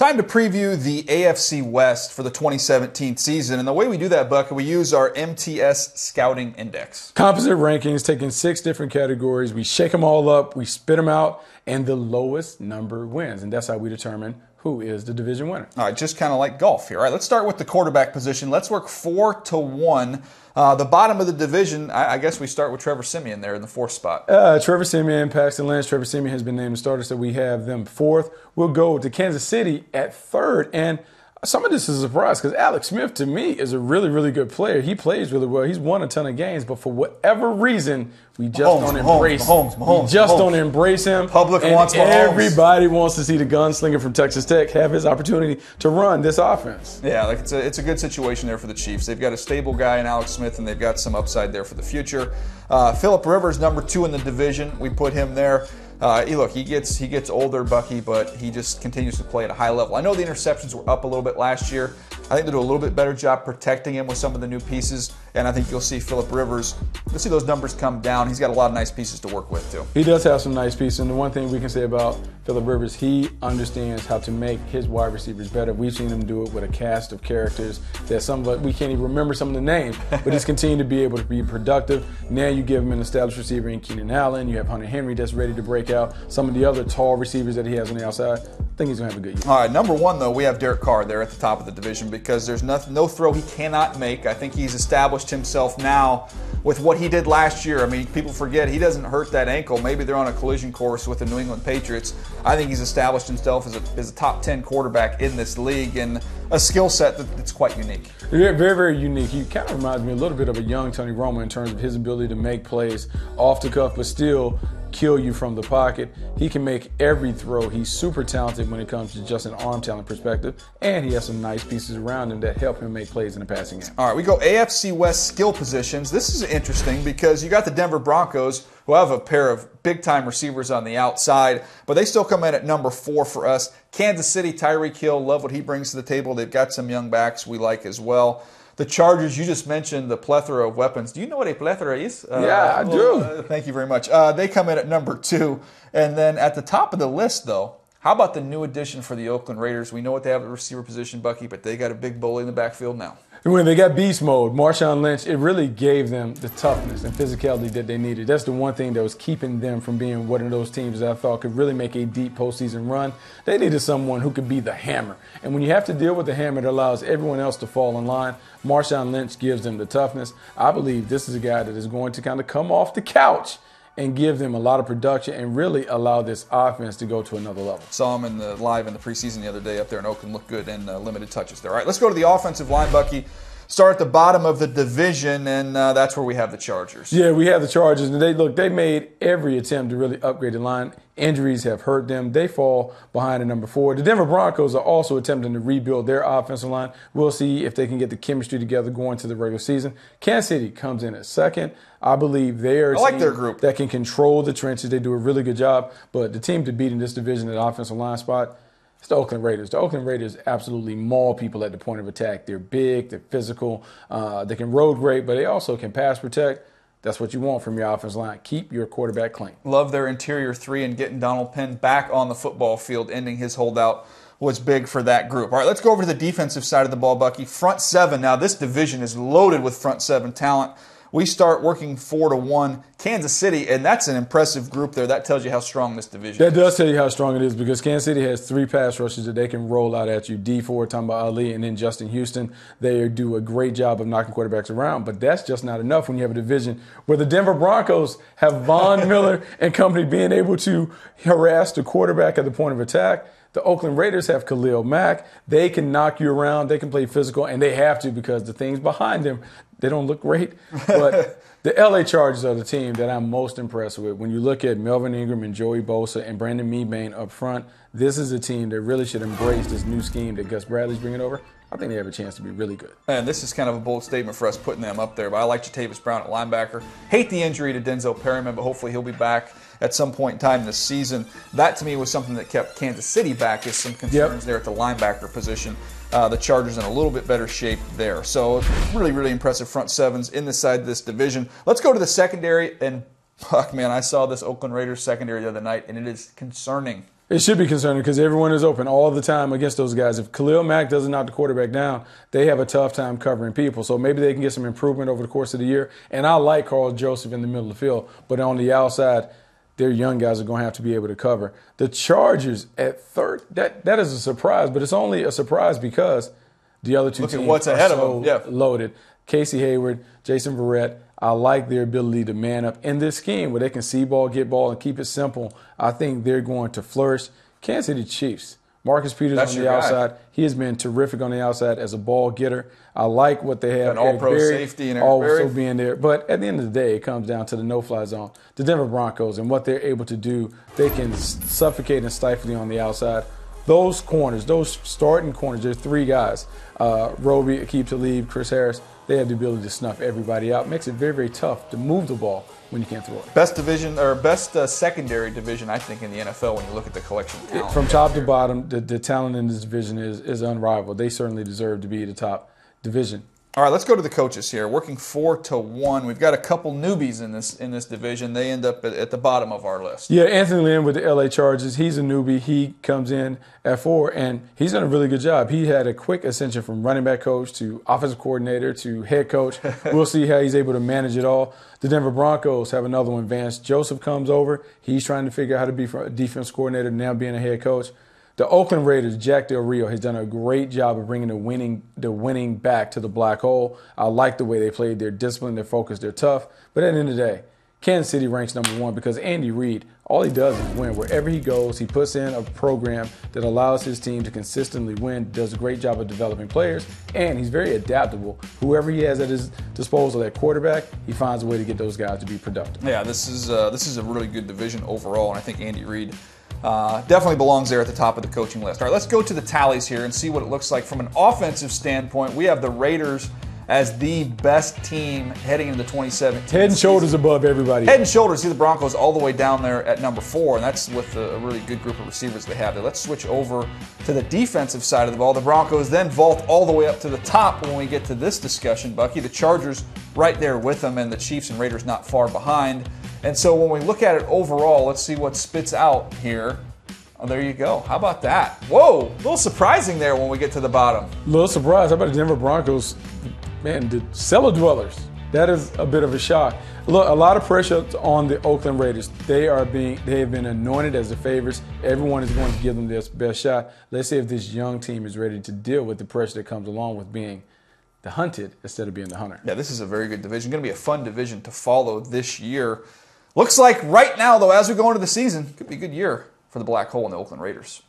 Time to preview the AFC West for the 2017 season. And the way we do that, Buck, we use our MTS Scouting Index. Composite rankings, taking 6 different categories. We shake them all up, we spit them out, and the lowest number wins. And that's how we determine who is the division winner. All right, just kind of like golf here. All right, let's start with the quarterback position. Let's work 4-1. The bottom of the division, I guess we start with Trevor Siemian there in the 4th spot. Trevor Siemian, Paxton Lynch. Trevor Siemian has been named the starter, so we have them 4th. We'll go to Kansas City at 3rd. And some of this is a surprise because Alex Smith, to me, is a really, really good player. He plays really well. He's won a ton of games, but for whatever reason, we just don't embrace him. We just don't embrace him. Public wants Mahomes. Everybody wants to see the gunslinger from Texas Tech have his opportunity to run this offense. Yeah, like it's a good situation there for the Chiefs. They've got a stable guy in Alex Smith, and they've got some upside there for the future. Phillip Rivers, number 2 in the division. We put him there. He gets older, Bucky, but he just continues to play at a high level. I know the interceptions were up a little bit last year. I think they do a little bit better job protecting him with some of the new pieces, and I think you'll see Phillip Rivers, you'll see those numbers come down. He's got a lot of nice pieces to work with, too. He does have some nice pieces, and the one thing we can say about Phillip Rivers, he understands how to make his wide receivers better. We've seen him do it with a cast of characters that some of us, we can't even remember some of the names, but he's continued to be able to be productive. Now you give him an established receiver in Keenan Allen. You have Hunter Henry that's ready to break out. Some of the other tall receivers that he has on the outside, I think he's going to have a good year. All right, number 1, though, we have Derek Carr there at the top of the division because there's no throw he cannot make. I think he's established himself now with what he did last year. I mean, people forget he doesn't hurt that ankle. Maybe they're on a collision course with the New England Patriots. I think he's established himself as a top 10 quarterback in this league and a skill set that's quite unique. Very, very unique. He kind of reminds me a little bit of a young Tony Romo in terms of his ability to make plays off the cuff, but still kill you from the pocket. He can make every throw. He's super talented when it comes to just an arm talent perspective, and he has some nice pieces around him that help him make plays in the passing game. All right, we go AFC West skill positions. This is interesting because you got the Denver Broncos, who have a pair of big-time receivers on the outside, but they still come in at number 4 for us. Kansas City, Tyreek Hill, love what he brings to the table. They've got some young backs we like as well. The Chargers, you just mentioned the plethora of weapons. Do you know what a plethora is? Yeah, I do. Thank you very much. They come in at number 2. And then at the top of the list, though, how about the new addition for the Oakland Raiders? We know what they have at receiver position, Bucky, but they got a big bully in the backfield now. And when they got beast mode, Marshawn Lynch, it really gave them the toughness and physicality that they needed. That's the one thing that was keeping them from being one of those teams that I thought could really make a deep postseason run. They needed someone who could be the hammer. And when you have to deal with the hammer that allows everyone else to fall in line, Marshawn Lynch gives them the toughness. I believe this is a guy that is going to kind of come off the couch and give them a lot of production and really allow this offense to go to another level. Saw him live in the preseason the other day up there in Oakland. Looked good in limited touches there. All right, let's go to the offensive line, Bucky. Start at the bottom of the division, and that's where we have the Chargers. Yeah, we have the Chargers, and they made every attempt to really upgrade the line. Injuries have hurt them. They fall behind at number 4. The Denver Broncos are also attempting to rebuild their offensive line. We'll see if they can get the chemistry together going to the regular season. Kansas City comes in at 2nd. I believe they are a team their group that can control the trenches. They do a really good job, but the team to beat in this division at offensive line spot, it's the Oakland Raiders. The Oakland Raiders absolutely maul people at the point of attack. They're big, they're physical, they can road great, but they also can pass protect. That's what you want from your offensive line. Keep your quarterback clean. Love their interior 3 and getting Donald Penn back on the football field, ending his holdout was big for that group. All right, let's go over to the defensive side of the ball, Bucky. Front 7. Now, this division is loaded with front 7 talent. We start working 4-1. Kansas City, and that's an impressive group there. That tells you how strong this division is. That does tell you how strong it is because Kansas City has 3 pass rushes that they can roll out at you. D Ford, Tamba Ali, and then Justin Houston. They do a great job of knocking quarterbacks around, but that's just not enough when you have a division where the Denver Broncos have Von Miller and company being able to harass the quarterback at the point of attack. The Oakland Raiders have Khalil Mack. They can knock you around. They can play physical, and they have to because the things behind them, they don't look great. But the LA Chargers are the team that I'm most impressed with. When you look at Melvin Ingram and Joey Bosa and Brandon Meebane up front, this is a team that really should embrace this new scheme that Gus Bradley's bringing over. I think they have a chance to be really good. And this is kind of a bold statement for us putting them up there, but I like Jatavis Brown at linebacker. Hate the injury to Denzel Perryman, but hopefully he'll be back at some point in time this season. That, to me, was something that kept Kansas City back, is some concerns there at the linebacker position. The Chargers in a little bit better shape there. So really, really impressive front 7s in the side of this division. Let's go to the secondary. And, fuck, man, I saw this Oakland Raiders secondary the other night, and it is concerning. It should be concerning because everyone is open all the time against those guys. If Khalil Mack doesn't knock the quarterback down, they have a tough time covering people. So maybe they can get some improvement over the course of the year. And I like Carl Joseph in the middle of the field, but on the outside, their young guys are going to have to be able to cover. The Chargers at third, that is a surprise, but it's only a surprise because the other two teams what's ahead of them. Yeah. Loaded. Casey Hayward, Jason Verrett. I like their ability to man up in this scheme where they can see ball, get ball, and keep it simple. I think they're going to flourish. Kansas City Chiefs. Marcus Peters on the outside. He has been terrific on the outside as a ball getter. I like what they have. An all-pro safety and also being there. But at the end of the day, it comes down to the no-fly zone. The Denver Broncos and what they're able to do. They can suffocate and stifle you on the outside. Those corners, those starting corners, there's three guys. Roby, Aqib Talib, Chris Harris. They have the ability to snuff everybody out. Makes it very, very tough to move the ball when you can't throw it. Best division or best secondary division, I think, in the NFL when you look at the collection of talent. From top to bottom, the talent in this division is unrivaled. They certainly deserve to be the top division. All right, let's go to the coaches here. Working 4-1. We've got a couple newbies in this division. They end up at the bottom of our list. Yeah, Anthony Lynn with the LA Chargers. He's a newbie. He comes in at 4, and he's done a really good job. He had a quick ascension from running back coach to offensive coordinator to head coach. We'll see how he's able to manage it all. The Denver Broncos have another one. Vance Joseph comes over. He's trying to figure out how to be from a defense coordinator to now being a head coach. The Oakland Raiders, Jack Del Rio, has done a great job of bringing the winning back to the black hole. I like the way they played. They're disciplined, they're focused, they're tough. But at the end of the day, Kansas City ranks number 1 because Andy Reid, all he does is win. Wherever he goes, he puts in a program that allows his team to consistently win, does a great job of developing players, and he's very adaptable. Whoever he has at his disposal at quarterback, he finds a way to get those guys to be productive. Yeah, this is a really good division overall, and I think Andy Reid definitely belongs there at the top of the coaching list. All right, let's go to the tallies here and see what it looks like from an offensive standpoint. We have the Raiders as the best team heading into the 2017 Head and shoulders above everybody. Head and shoulders. See the Broncos all the way down there at number 4, and that's with a really good group of receivers they have there. Let's switch over to the defensive side of the ball. The Broncos then vault all the way up to the top when we get to this discussion, Bucky. The Chargers right there with them, and the Chiefs and Raiders not far behind. And so when we look at it overall, let's see what spits out here. Oh, there you go. How about that? Whoa, a little surprising there when we get to the bottom. A little surprised. How about the Denver Broncos? Man, the cellar dwellers. That is a bit of a shock. Look, a lot of pressure on the Oakland Raiders. They have been anointed as the favorites. Everyone is going to give them their best shot. Let's see if this young team is ready to deal with the pressure that comes along with being the hunted instead of being the hunter. Yeah, this is a very good division. Going to be a fun division to follow this year. Looks like right now, though, as we go into the season, could be a good year for the Black Hole and the Oakland Raiders.